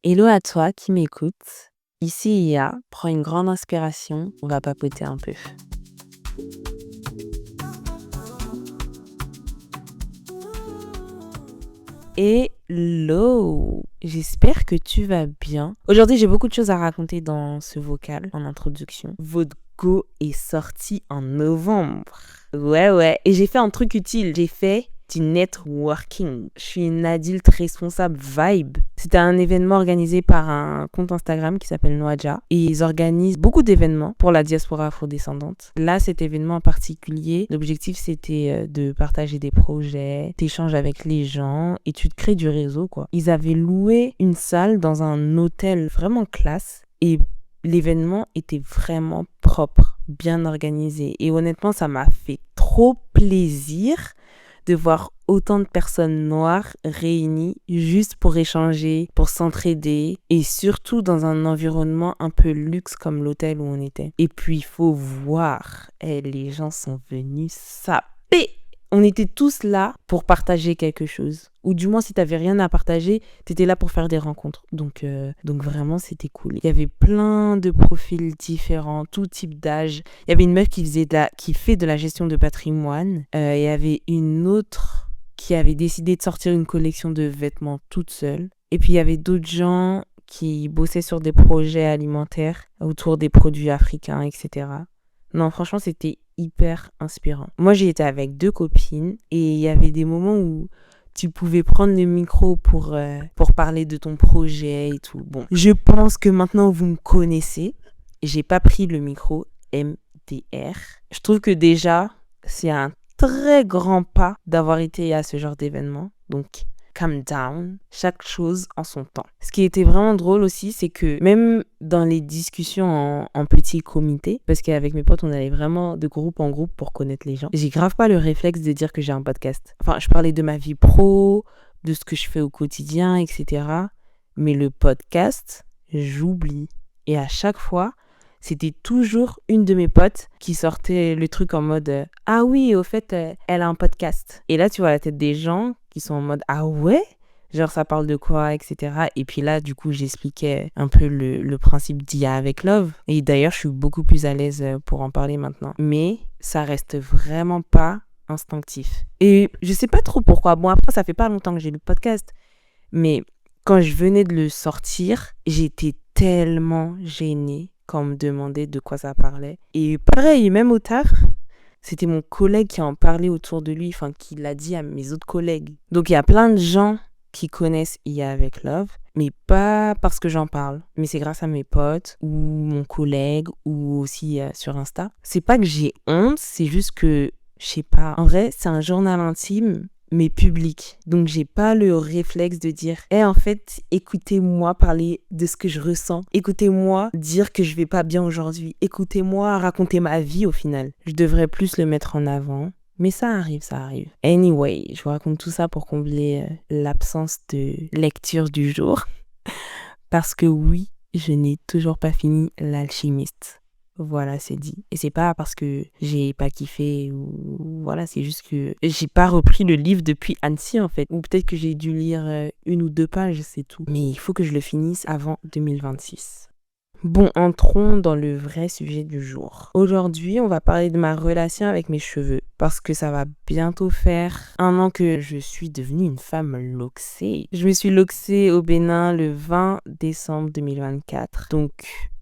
Hello à toi qui m'écoute. Ici Ia, prends une grande inspiration, on va papoter un peu. Hello, j'espère que tu vas bien. Aujourd'hui, j'ai beaucoup de choses à raconter dans ce vocal en introduction. Votre go est sorti en novembre. Ouais, et j'ai fait un truc utile, j'ai fait du networking. Je suis une adulte responsable vibe. C'était un événement organisé par un compte Instagram qui s'appelle Noaja. Et ils organisent beaucoup d'événements pour la diaspora afrodescendante. Là, cet événement en particulier, l'objectif c'était de partager des projets, t'échanges avec les gens et tu te crées du réseau, quoi. Ils avaient loué une salle dans un hôtel vraiment classe et l'événement était vraiment propre, bien organisé. Et honnêtement, ça m'a fait trop plaisir de voir autant de personnes noires réunies juste pour échanger, pour s'entraider et surtout dans un environnement un peu luxe comme l'hôtel où on était. Et puis il faut voir, les gens sont venus saper. On était tous là pour partager quelque chose. Ou du moins, si t'avais rien à partager, t'étais là pour faire des rencontres. Donc vraiment, c'était cool. Il y avait plein de profils différents, tout type d'âge. Il y avait une meuf qui fait de la gestion de patrimoine. Il y avait une autre qui avait décidé de sortir une collection de vêtements toute seule. Et puis, il y avait d'autres gens qui bossaient sur des projets alimentaires autour des produits africains, etc. Non, franchement, c'était hyper inspirant. Moi, j'y étais avec 2 copines et il y avait des moments où tu pouvais prendre le micro pour parler de ton projet et tout. Bon, je pense que maintenant, vous me connaissez. J'ai pas pris le micro MDR. Je trouve que déjà, c'est un très grand pas d'avoir été à ce genre d'événement. Donc, calm down, chaque chose en son temps. Ce qui était vraiment drôle aussi, c'est que même dans les discussions en petit comité, parce qu'avec mes potes, on allait vraiment de groupe en groupe pour connaître les gens, j'ai grave pas le réflexe de dire que j'ai un podcast. Enfin, je parlais de ma vie pro, de ce que je fais au quotidien, etc. Mais le podcast, j'oublie. Et à chaque fois, c'était toujours une de mes potes qui sortait le truc en mode ah oui, au fait, elle a un podcast. Et là, tu vois la tête des gens qui sont en mode ah ouais, genre ça parle de quoi, etc. Et puis là, du coup, j'expliquais un peu le principe d'IA avec Love. Et d'ailleurs, je suis beaucoup plus à l'aise pour en parler maintenant. Mais ça reste vraiment pas instinctif. Et je sais pas trop pourquoi. Bon, après, ça fait pas longtemps que j'ai le podcast. Mais quand je venais de le sortir, j'étais tellement gênée quand on me demandait de quoi ça parlait. Et pareil, même au taf, c'était mon collègue qui en parlait autour de lui, enfin qui l'a dit à mes autres collègues. Donc il y a plein de gens qui connaissent IA avec Love, mais pas parce que j'en parle. Mais c'est grâce à mes potes ou mon collègue ou aussi sur Insta. C'est pas que j'ai honte, c'est juste que, je sais pas, en vrai, c'est un journal intime mais public. Donc j'ai pas le réflexe de dire en fait, écoutez-moi parler de ce que je ressens. Écoutez-moi dire que je vais pas bien aujourd'hui. Écoutez-moi raconter ma vie au final. Je devrais plus le mettre en avant. Mais ça arrive. Anyway, je vous raconte tout ça pour combler l'absence de lecture du jour. Parce que oui, je n'ai toujours pas fini L'Alchimiste. Voilà, c'est dit. Et c'est pas parce que j'ai pas kiffé ou voilà, c'est juste que j'ai pas repris le livre depuis Annecy en fait. Ou peut-être que j'ai dû lire 1 ou 2 pages, c'est tout. Mais il faut que je le finisse avant 2026. Bon, entrons dans le vrai sujet du jour. Aujourd'hui, on va parler de ma relation avec mes cheveux parce que ça va bientôt faire 1 an que je suis devenue une femme loxée. Je me suis loxée au Bénin le 20 décembre 2024. Donc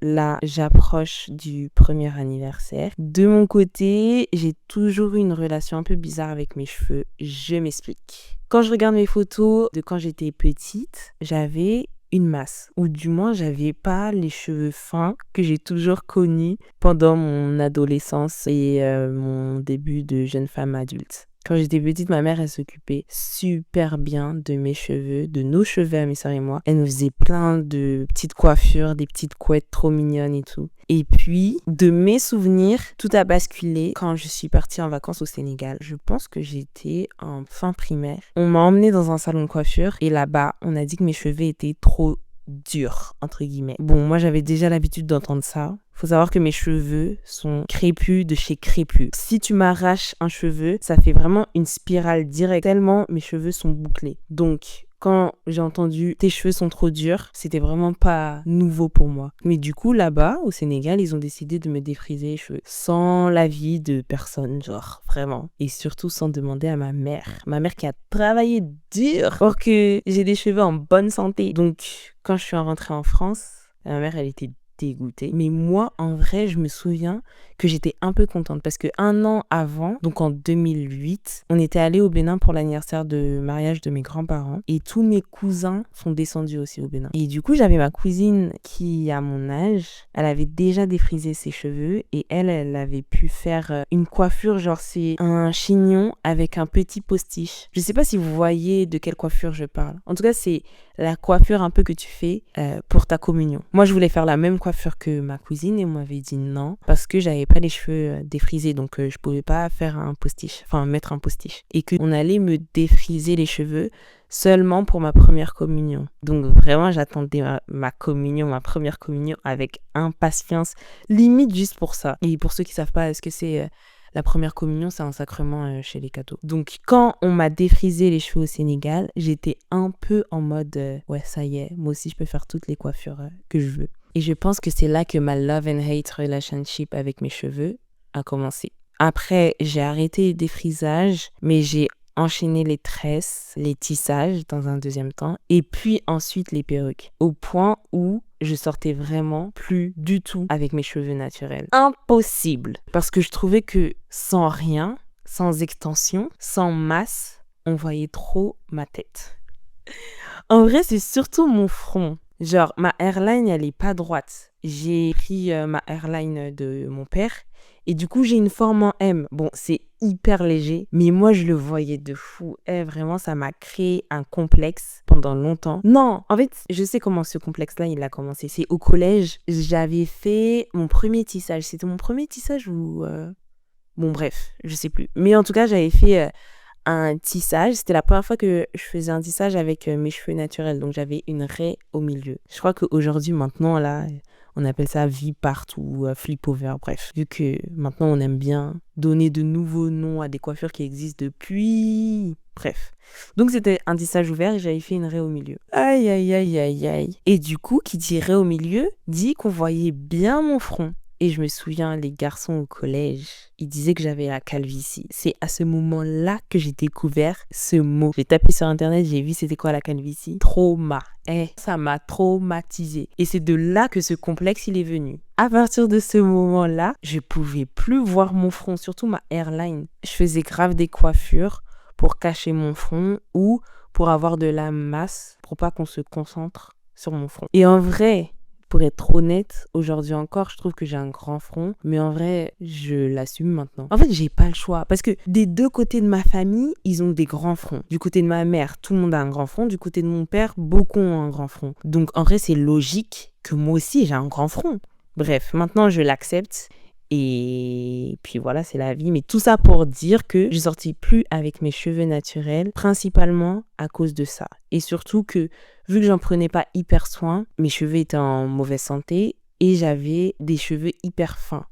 là, j'approche du premier anniversaire. De mon côté, j'ai toujours eu une relation un peu bizarre avec mes cheveux. Je m'explique. Quand je regarde mes photos de quand j'étais petite, j'avais une masse, ou du moins j'avais pas les cheveux fins que j'ai toujours connus pendant mon adolescence et mon début de jeune femme adulte. Quand j'étais petite, ma mère, elle s'occupait super bien de mes cheveux, de nos cheveux à mes sœurs et moi. Elle nous faisait plein de petites coiffures, des petites couettes trop mignonnes et tout. Et puis, de mes souvenirs, tout a basculé quand je suis partie en vacances au Sénégal. Je pense que j'étais en fin primaire. On m'a emmenée dans un salon de coiffure et là-bas, on a dit que mes cheveux étaient trop durs, entre guillemets. Bon, moi, j'avais déjà l'habitude d'entendre ça. Faut savoir que mes cheveux sont crépus de chez Crépus. Si tu m'arraches un cheveu, ça fait vraiment une spirale directe tellement mes cheveux sont bouclés. Donc, Quand j'ai entendu tes cheveux sont trop durs, c'était vraiment pas nouveau pour moi. Mais du coup, là-bas, au Sénégal, ils ont décidé de me défriser les cheveux sans l'avis de personne, genre vraiment. Et surtout sans demander à ma mère. Ma mère qui a travaillé dur pour que j'ai des cheveux en bonne santé. Donc, quand je suis rentrée en France, ma mère, elle était dégoûtée. Mais moi, en vrai, je me souviens que j'étais un peu contente parce que 1 an avant, donc en 2008, on était allé au Bénin pour l'anniversaire de mariage de mes grands-parents et tous mes cousins sont descendus aussi au Bénin. Et du coup, j'avais ma cousine qui, à mon âge, elle avait déjà défrisé ses cheveux et elle avait pu faire une coiffure, genre c'est un chignon avec un petit postiche. Je sais pas si vous voyez de quelle coiffure je parle. En tout cas, c'est la coiffure un peu que tu fais pour ta communion. Moi, je voulais faire la même coiffure que ma cousine et on m'avait dit non parce que j'avais pas les cheveux défrisés, donc je pouvais pas faire un postiche, enfin mettre un postiche. Et qu'on allait me défriser les cheveux seulement pour ma première communion. Donc vraiment, j'attendais ma communion, ma première communion avec impatience, limite juste pour ça. Et pour ceux qui savent pas, est-ce que c'est... la première communion, c'est un sacrement chez les cathos. Donc, quand on m'a défrisé les cheveux au Sénégal, j'étais un peu en mode ouais, ça y est, moi aussi, je peux faire toutes les coiffures que je veux. Et je pense que c'est là que ma love and hate relationship avec mes cheveux a commencé. Après, j'ai arrêté les défrisages, mais j'ai enchaîné les tresses, les tissages dans un deuxième temps, et puis ensuite les perruques. Au point où je sortais vraiment plus du tout avec mes cheveux naturels. Impossible. Parce que je trouvais que sans rien, sans extension, sans masse, on voyait trop ma tête. En vrai, c'est surtout mon front. Genre, ma hairline, elle est pas droite. J'ai pris ma hairline de mon père et du coup, j'ai une forme en M. Bon, c'est hyper léger, mais moi, je le voyais de fou. Et vraiment, ça m'a créé un complexe pendant longtemps. Non, en fait, je sais comment ce complexe-là, il a commencé. C'est au collège, j'avais fait mon premier tissage. C'était mon premier tissage ou... Bon, bref, je sais plus. Mais en tout cas, j'avais fait... un tissage. C'était la première fois que je faisais un tissage avec mes cheveux naturels. Donc, j'avais une raie au milieu. Je crois qu'aujourd'hui, maintenant, là, on appelle ça V-part ou flip over. Bref, vu que maintenant, on aime bien donner de nouveaux noms à des coiffures qui existent depuis... Bref. Donc, c'était un tissage ouvert et j'avais fait une raie au milieu. Aïe, aïe, aïe, aïe, aïe. Et du coup, qui dit raie au milieu, dit qu'on voyait bien mon front. Et je me souviens, les garçons au collège, ils disaient que j'avais la calvitie. C'est à ce moment-là que j'ai découvert ce mot. J'ai tapé sur Internet, j'ai vu c'était quoi la calvitie. Trauma. Ça m'a traumatisée. Et c'est de là que ce complexe, il est venu. À partir de ce moment-là, je pouvais plus voir mon front, surtout ma hairline. Je faisais grave des coiffures pour cacher mon front ou pour avoir de la masse, pour pas qu'on se concentre sur mon front. Et en vrai... Pour être honnête, aujourd'hui encore, je trouve que j'ai un grand front. Mais en vrai, je l'assume maintenant. En fait, j'ai pas le choix. Parce que des deux côtés de ma famille, ils ont des grands fronts. Du côté de ma mère, tout le monde a un grand front. Du côté de mon père, beaucoup ont un grand front. Donc, en vrai, c'est logique que moi aussi, j'ai un grand front. Bref, maintenant, je l'accepte. Et puis voilà, c'est la vie. Mais tout ça pour dire que je sortis plus avec mes cheveux naturels, principalement à cause de ça. Et surtout que, vu que j'en prenais pas hyper soin, mes cheveux étaient en mauvaise santé et j'avais des cheveux hyper fins.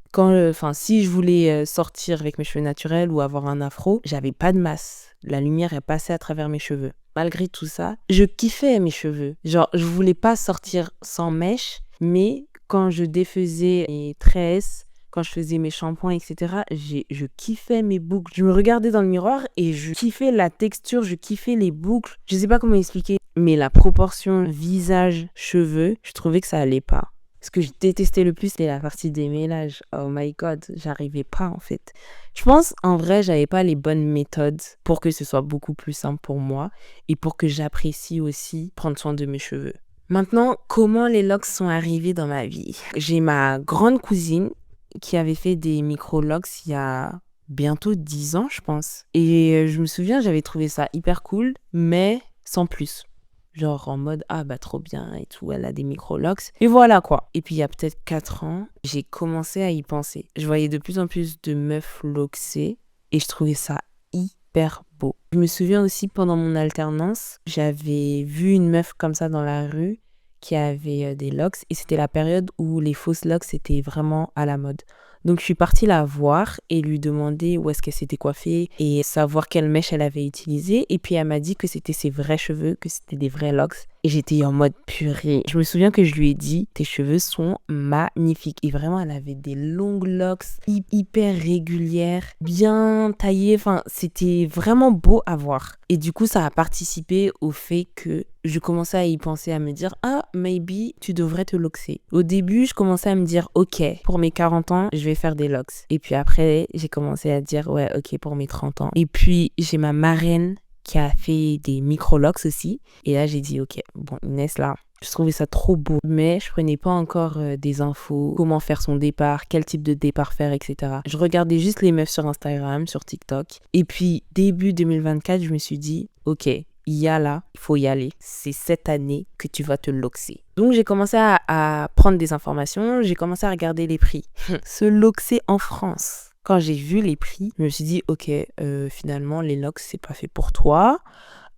Si je voulais sortir avec mes cheveux naturels ou avoir un afro, j'avais pas de masse. La lumière est passée à travers mes cheveux. Malgré tout ça, je kiffais mes cheveux. Genre, je voulais pas sortir sans mèche, mais quand je défaisais mes tresses, quand je faisais mes shampoings, etc., je kiffais mes boucles. Je me regardais dans le miroir et je kiffais la texture, je kiffais les boucles. Je sais pas comment expliquer, mais la proportion visage-cheveux, je trouvais que ça allait pas. Ce que je détestais le plus, c'était la partie des mélages. Oh my god, j'arrivais pas en fait. Je pense, en vrai, j'avais pas les bonnes méthodes pour que ce soit beaucoup plus simple pour moi et pour que j'apprécie aussi prendre soin de mes cheveux. Maintenant, comment les locks sont arrivés dans ma vie? J'ai ma grande cousine qui avait fait des micro-locks il y a bientôt 10 ans, je pense. Et je me souviens, j'avais trouvé ça hyper cool, mais sans plus. Genre en mode, ah bah trop bien et tout, elle a des micro-locks. Et voilà quoi. Et puis il y a peut-être 4 ans, j'ai commencé à y penser. Je voyais de plus en plus de meufs locksées et je trouvais ça hyper beau. Je me souviens aussi pendant mon alternance, j'avais vu une meuf comme ça dans la rue qui avait des locks et c'était la période où les fausses locks étaient vraiment à la mode. Donc je suis partie la voir et lui demander où est-ce qu'elle s'était coiffée et savoir quelle mèche elle avait utilisée. Et puis elle m'a dit que c'était ses vrais cheveux, que c'était des vrais locks. Et j'étais en mode purée. Je me souviens que je lui ai dit, tes cheveux sont magnifiques. Et vraiment, elle avait des longues locks, hyper régulières, bien taillées. Enfin, c'était vraiment beau à voir. Et du coup, ça a participé au fait que je commençais à y penser, à me dire, ah, maybe tu devrais te loxer. Au début, je commençais à me dire, ok, pour mes 40 ans, je vais faire des locks. Et puis après, j'ai commencé à dire, ouais, ok, pour mes 30 ans. Et puis, j'ai ma marraine qui a fait des micro-locks aussi. Et là, j'ai dit, ok, bon, Inès, là, je trouvais ça trop beau. Mais je prenais pas encore des infos, comment faire son départ, quel type de départ faire, etc. Je regardais juste les meufs sur Instagram, sur TikTok. Et puis, début 2024, je me suis dit, ok, il y a là, il faut y aller. C'est cette année que tu vas te loxer. Donc, j'ai commencé à prendre des informations. J'ai commencé à regarder les prix. Se loxer en France. Quand j'ai vu les prix, je me suis dit, ok, finalement, les locks, c'est pas fait pour toi.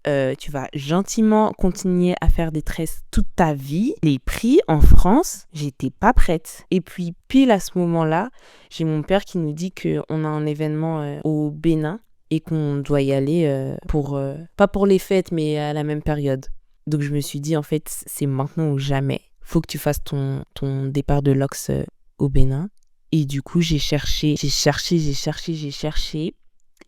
Tu vas gentiment continuer à faire des tresses toute ta vie. Les prix en France, j'étais pas prête. Et puis, pile à ce moment-là, j'ai mon père qui nous dit qu'on a un événement au Bénin et qu'on doit y aller pas pour les fêtes, mais à la même période. Donc, je me suis dit, en fait, c'est maintenant ou jamais. Faut que tu fasses ton départ de locks au Bénin. Et du coup, j'ai cherché.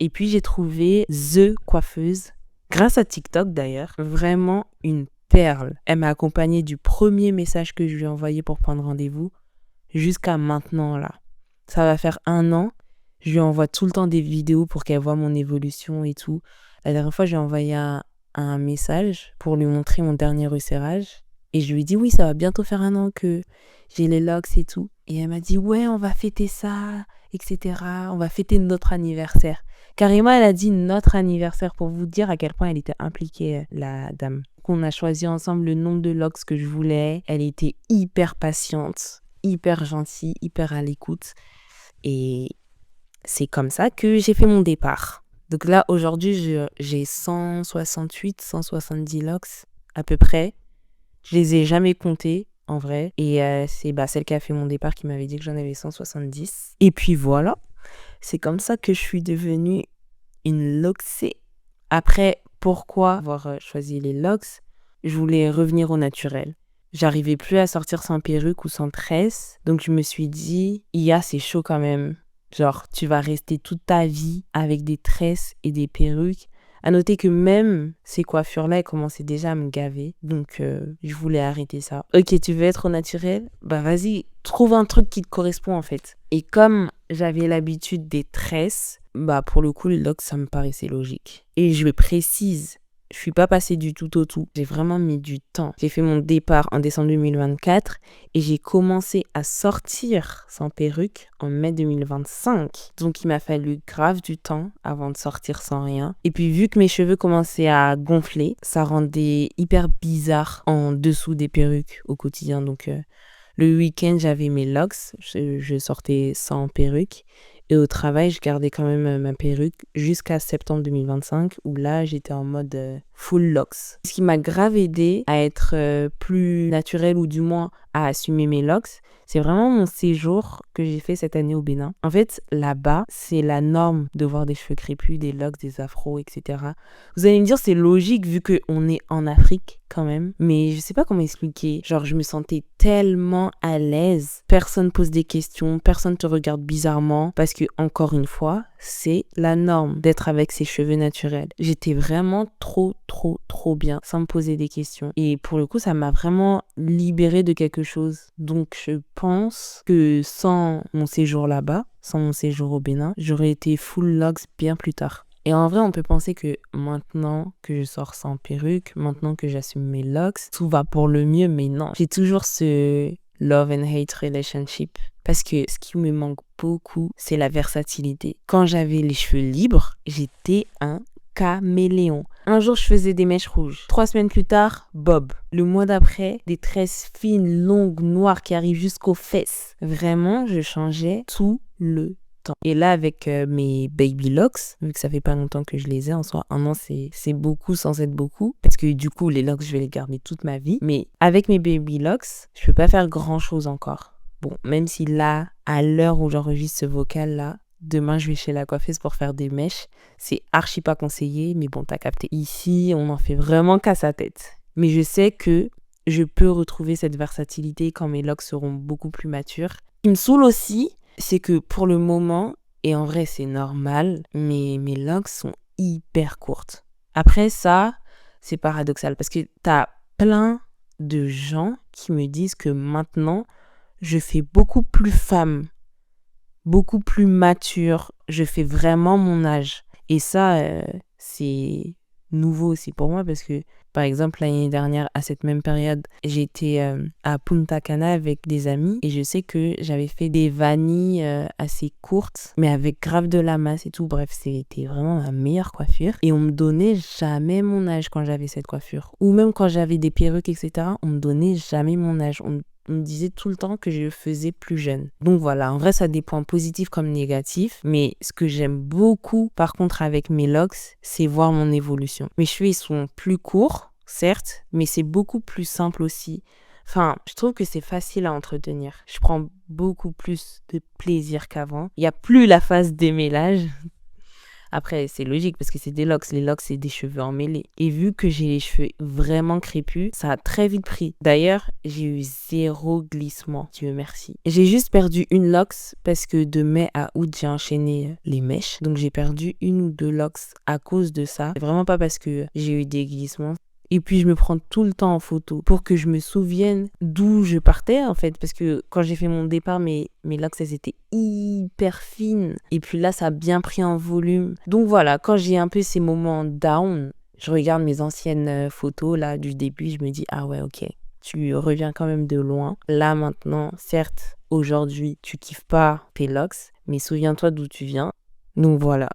Et puis, j'ai trouvé The Coiffeuse. Grâce à TikTok d'ailleurs, vraiment une perle. Elle m'a accompagnée du premier message que je lui ai envoyé pour prendre rendez-vous jusqu'à maintenant là. Ça va faire 1 an. Je lui envoie tout le temps des vidéos pour qu'elle voit mon évolution et tout. La dernière fois, j'ai envoyé un message pour lui montrer mon dernier resserrage. Et je lui ai dit, oui, ça va bientôt faire 1 an que j'ai les locks et tout. Et elle m'a dit, ouais, on va fêter ça, etc. On va fêter notre anniversaire. Carrément, elle a dit notre anniversaire pour vous dire à quel point elle était impliquée, la dame. On a choisi ensemble le nombre de locks que je voulais. Elle était hyper patiente, hyper gentille, hyper à l'écoute. Et c'est comme ça que j'ai fait mon départ. Donc là, aujourd'hui, j'ai 168, 170 locks à peu près. Je les ai jamais comptés, en vrai. Et c'est celle qui a fait mon départ qui m'avait dit que j'en avais 170. Et puis voilà. C'est comme ça que je suis devenue une loxée. Après, pourquoi avoir choisi les locks? Je voulais revenir au naturel. J'arrivais plus à sortir sans perruque ou sans tresse. Donc je me suis dit, c'est chaud quand même. Genre, tu vas rester toute ta vie avec des tresses et des perruques. À noter que même ces coiffures-là, elles commençaient déjà à me gaver. Donc, je voulais arrêter ça. Ok, tu veux être au naturel? Bah vas-y, trouve un truc qui te correspond en fait. Et comme j'avais l'habitude des tresses, pour le coup, les locks, ça me paraissait logique. Et je précise, je suis pas passée du tout au tout. J'ai vraiment mis du temps. J'ai fait mon départ en décembre 2024 et j'ai commencé à sortir sans perruque en mai 2025. Donc, il m'a fallu grave du temps avant de sortir sans rien. Et puis, vu que mes cheveux commençaient à gonfler, ça rendait hyper bizarre en dessous des perruques au quotidien. Donc, le week-end, j'avais mes locks. Je sortais sans perruque. Et au travail, je gardais quand même ma perruque jusqu'à septembre 2025 où là, j'étais en mode full locks. Ce qui m'a grave aidé à être plus naturelle ou du moins à assumer mes locks, c'est vraiment mon séjour que j'ai fait cette année au Bénin. En fait, là-bas, c'est la norme de voir des cheveux crépus, des locks, des afros, etc. Vous allez me dire, c'est logique vu qu'on est en Afrique quand même. Mais je sais pas comment expliquer. Genre, je me sentais tellement à l'aise. Personne pose des questions, personne te regarde bizarrement. Parce que, encore une fois, c'est la norme d'être avec ses cheveux naturels. J'étais vraiment trop bien sans me poser des questions. Et pour le coup, ça m'a vraiment libérée de quelque chose. Donc, je pense que sans mon séjour là-bas, sans mon séjour au Bénin, j'aurais été full locks bien plus tard. Et en vrai, on peut penser que maintenant que je sors sans perruque, maintenant que j'assume mes locks, tout va pour le mieux, mais non. J'ai toujours ce love and hate relationship. Parce que ce qui me manque beaucoup, c'est la versatilité. Quand j'avais les cheveux libres, j'étais un caméléon. Un jour, je faisais des mèches rouges. 3 semaines plus tard, bob. Le mois d'après, des tresses fines, longues, noires qui arrivent jusqu'aux fesses. Vraiment, je changeais tout le temps. Et là, avec mes baby locks, vu que ça fait pas longtemps que je les ai, en soi, 1 an, c'est beaucoup sans être beaucoup. Parce que du coup, les locks, je vais les garder toute ma vie. Mais avec mes baby locks, je peux pas faire grand chose encore. Bon, même si là, à l'heure où j'enregistre ce vocal-là, demain, je vais chez la coiffeuse pour faire des mèches. C'est archi pas conseillé, mais bon, t'as capté. Ici, on en fait vraiment qu'à sa tête. Mais je sais que je peux retrouver cette versatilité quand mes locks seront beaucoup plus matures. Ce qui me saoule aussi, c'est que pour le moment, et en vrai, c'est normal, mais mes locks sont hyper courtes. Après ça, c'est paradoxal parce que t'as plein de gens qui me disent que maintenant, je fais beaucoup plus femme, beaucoup plus mature. Je fais vraiment mon âge. Et ça, c'est nouveau aussi pour moi parce que, par exemple, l'année dernière, à cette même période, j'étais à Punta Cana avec des amis et je sais que j'avais fait des vanilles assez courtes, mais avec grave de la masse et tout. Bref, c'était vraiment ma meilleure coiffure. Et on me donnait jamais mon âge quand j'avais cette coiffure. Ou même quand j'avais des perruques, etc., on me donnait jamais mon âge. On me disait tout le temps que je faisais plus jeune. Donc voilà, en vrai, ça a des points positifs comme négatifs. Mais ce que j'aime beaucoup, par contre, avec mes locks, c'est voir mon évolution. Mes cheveux, ils sont plus courts, certes, mais c'est beaucoup plus simple aussi. Enfin, je trouve que c'est facile à entretenir. Je prends beaucoup plus de plaisir qu'avant. Il n'y a plus la phase démêlage. Après, c'est logique parce que c'est des locks. Les locks, c'est des cheveux emmêlés. Et vu que j'ai les cheveux vraiment crépus, ça a très vite pris. D'ailleurs, j'ai eu 0 glissement. Dieu merci. J'ai juste perdu une locks parce que de mai à août, j'ai enchaîné les mèches. Donc, j'ai perdu 1 ou 2 locks à cause de ça. C'est vraiment pas parce que j'ai eu des glissements. Et puis, je me prends tout le temps en photo pour que je me souvienne d'où je partais, en fait. Parce que quand j'ai fait mon départ, mes locks, elles étaient hyper fines. Et puis là, ça a bien pris en volume. Donc voilà, quand j'ai un peu ces moments down, je regarde mes anciennes photos, là, du début. Je me dis, ah ouais, ok, tu reviens quand même de loin. Là, maintenant, certes, aujourd'hui, tu kiffes pas tes locks, mais souviens-toi d'où tu viens. Donc voilà.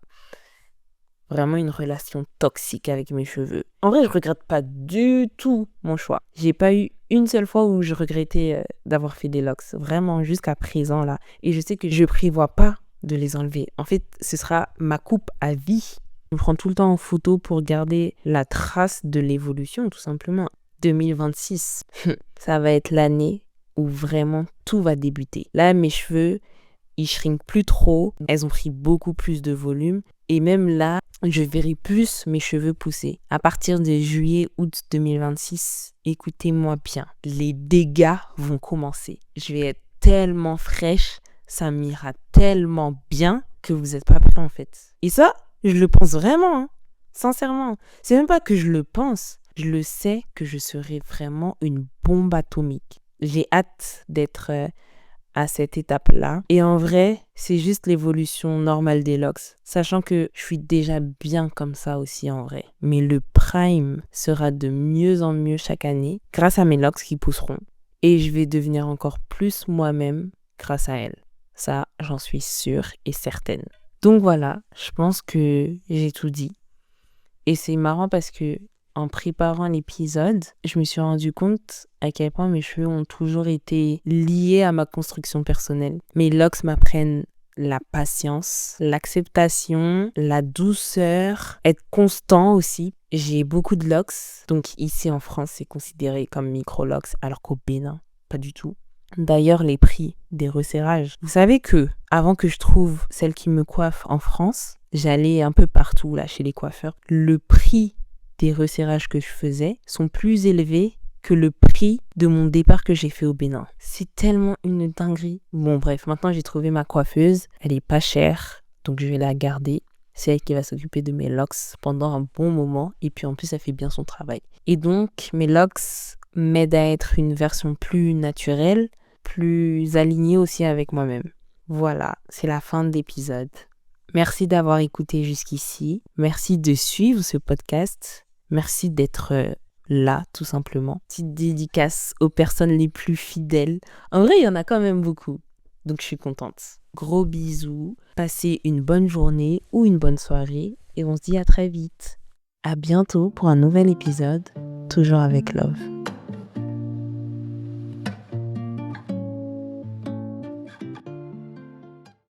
Vraiment une relation toxique avec mes cheveux. En vrai, je regrette pas du tout mon choix. J'ai pas eu une seule fois où je regrettais d'avoir fait des locks. Vraiment, jusqu'à présent, là. Et je sais que je prévois pas de les enlever. En fait, ce sera ma coupe à vie. Je me prends tout le temps en photo pour garder la trace de l'évolution, tout simplement. 2026, ça va être l'année où vraiment tout va débuter. Là, mes cheveux, ils shrinkent plus trop. Elles ont pris beaucoup plus de volume. Et même là, je verrai plus mes cheveux pousser. À partir de juillet-août 2026, écoutez-moi bien, les dégâts vont commencer. Je vais être tellement fraîche, ça m'ira tellement bien que vous n'êtes pas prêts en fait. Et ça, je le pense vraiment, hein. Sincèrement. C'est même pas que je le pense, je le sais que je serai vraiment une bombe atomique. J'ai hâte d'être à cette étape-là. Et en vrai, c'est juste l'évolution normale des locks, sachant que je suis déjà bien comme ça aussi en vrai. Mais le prime sera de mieux en mieux chaque année grâce à mes locks qui pousseront. Et je vais devenir encore plus moi-même grâce à elles. Ça, j'en suis sûre et certaine. Donc voilà, je pense que j'ai tout dit. Et c'est marrant parce que en préparant l'épisode, je me suis rendu compte à quel point mes cheveux ont toujours été liés à ma construction personnelle. Mes locks m'apprennent la patience, l'acceptation, la douceur, être constant aussi. J'ai beaucoup de locks, donc ici en France, c'est considéré comme micro-locks, alors qu'au Bénin, pas du tout. D'ailleurs, les prix des resserrages. Vous savez que, avant que je trouve celle qui me coiffe en France, j'allais un peu partout là chez les coiffeurs. Le prix des resserrages que je faisais sont plus élevés que le prix de mon départ que j'ai fait au Bénin. C'est tellement une dinguerie. Bon bref, maintenant j'ai trouvé ma coiffeuse. Elle est pas chère, donc je vais la garder. C'est elle qui va s'occuper de mes locks pendant un bon moment. Et puis en plus, elle fait bien son travail. Et donc, mes locks m'aident à être une version plus naturelle, plus alignée aussi avec moi-même. Voilà, c'est la fin de l'épisode. Merci d'avoir écouté jusqu'ici. Merci de suivre ce podcast. Merci d'être là, tout simplement. Petite dédicace aux personnes les plus fidèles. En vrai, il y en a quand même beaucoup. Donc, je suis contente. Gros bisous. Passez une bonne journée ou une bonne soirée. Et on se dit à très vite. À bientôt pour un nouvel épisode. Toujours avec love.